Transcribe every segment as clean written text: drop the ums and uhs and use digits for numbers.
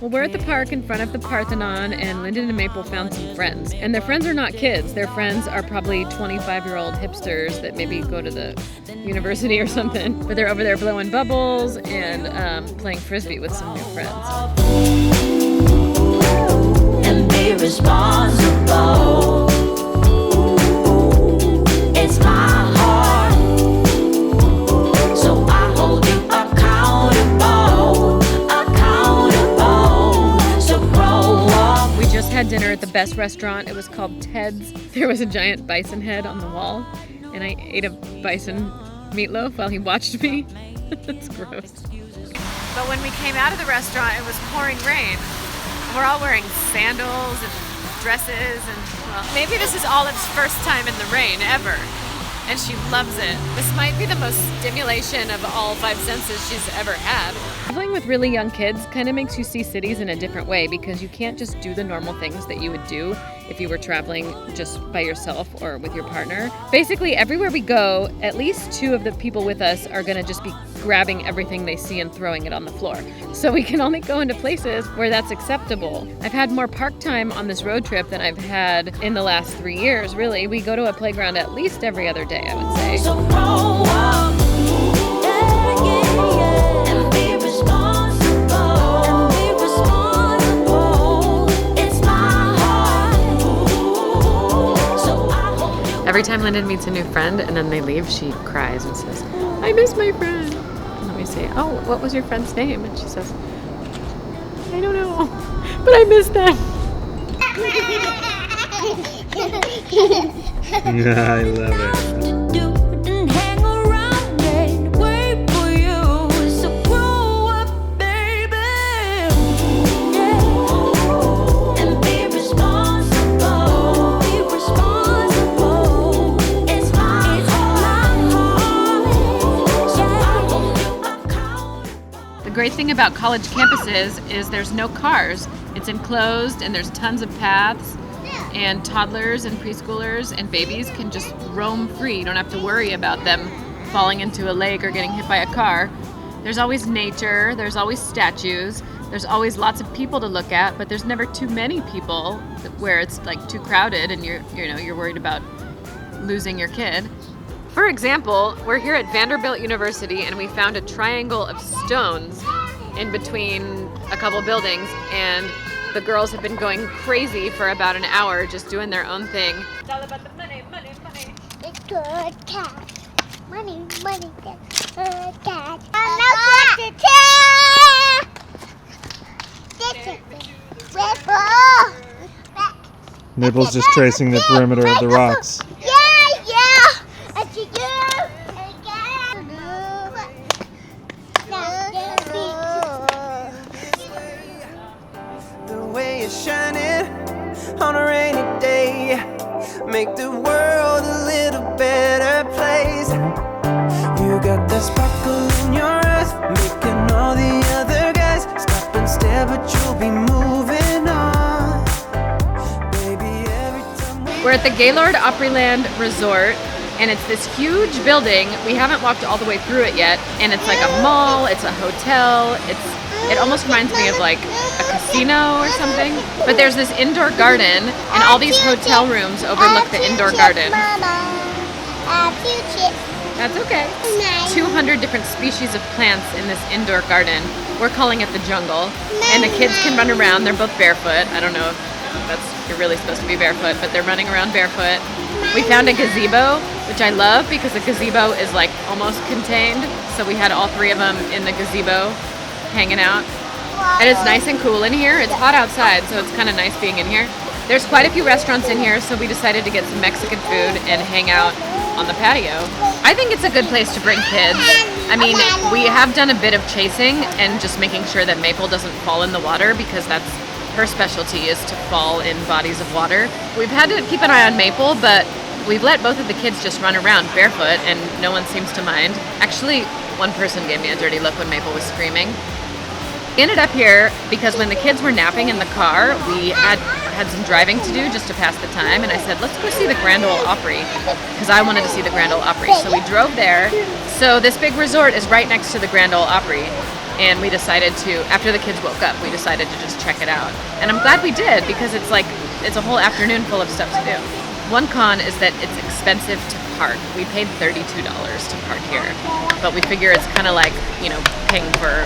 Well, we're at the park in front of the Parthenon, and Lyndon and Maple found some friends. And their friends are not kids. Their friends are probably 25-year-old hipsters that maybe go to the university or something. But they're over there blowing bubbles and playing Frisbee with some new friends. And be responsible. It's my heart, so I hold you accountable. So grow up. We just had dinner at the best restaurant. It was called Ted's. There was a giant bison head on the wall, and I ate a bison meatloaf while he watched me. That's gross. But when we came out of the restaurant, it was pouring rain. We're all wearing sandals and dresses, and well, maybe this is Olive's first time in the rain ever, and she loves it. This might be the most stimulation of all five senses she's ever had. Traveling with really young kids kind of makes you see cities in a different way, because you can't just do the normal things that you would do if you were traveling just by yourself or with your partner. Basically, everywhere we go, at least two of the people with us are going to just be grabbing everything they see and throwing it on the floor. So we can only go into places where that's acceptable. I've had more park time on this road trip than I've had in the last 3 years, really. We go to a playground at least every other day, I would say. So grow up. And be responsible. It's my heart. So I hold you. Every time Lyndon meets a new friend and then they leave, she cries and says, "I miss my friend." And then we say, "Oh, what was your friend's name?" And she says, "I don't know, but I miss them." Yeah, I love it. Didn't hang around and wait for you. So grow up, baby. Yeah. And be responsible. Be responsible. It's my heart. So I hold you accountable. The great thing about college campuses is there's no cars. It's enclosed and there's tons of paths, and toddlers and preschoolers and babies can just roam free. You don't have to worry about them falling into a lake or getting hit by a car. There's always nature, there's always statues, there's always lots of people to look at, but there's never too many people where it's like too crowded and you're worried about losing your kid. For example, we're here at Vanderbilt University and we found a triangle of stones in between a couple buildings, and the girls have been going crazy for about an hour just doing their own thing. It's all about the money, money, money. It's good cash. Money, money, that's good cash. I'm not going to tell. Maple's just tracing the perimeter of the rocks. Yeah. As you do. The way you're shining on a rainy day, make the world a little better place. You got that sparkle in your eyes, making all the other guys stop and stare, but you'll be moving on. Baby, every time We're at the Gaylord Opryland Resort, and it's this huge building. We haven't walked all the way through it yet, and it's like a mall, it's a hotel, it almost reminds me of like a casino or something. But there's this indoor garden, and all these hotel rooms overlook the indoor garden. That's okay. 200 different species of plants in this indoor garden. We're calling it the jungle. And the kids can run around. They're both barefoot. I don't know if you're really supposed to be barefoot, but they're running around barefoot. We found a gazebo, which I love because the gazebo is like almost contained. So we had all three of them in the gazebo hanging out. And it's nice and cool in here. It's hot outside, so it's kind of nice being in here. There's quite a few restaurants in here, so we decided to get some Mexican food and hang out on the patio. I think it's a good place to bring kids. I mean, we have done a bit of chasing and just making sure that Maple doesn't fall in the water, because that's her specialty, is to fall in bodies of water. We've had to keep an eye on Maple, but we've let both of the kids just run around barefoot and no one seems to mind. Actually, one person gave me a dirty look when Maple was screaming. We ended up here because when the kids were napping in the car, we had some driving to do just to pass the time, and I said, let's go see the Grand Ole Opry, because I wanted to see the Grand Ole Opry. So we drove there. So this big resort is right next to the Grand Ole Opry. And we decided to, after the kids woke up, we decided to just check it out. And I'm glad we did, because it's like, it's a whole afternoon full of stuff to do. One con is that it's expensive to park. We paid $32 to park here, but we figure it's kind of like, you know, paying for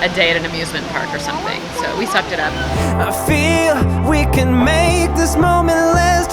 a day at an amusement park or something. So we sucked it up. I feel we can make this moment last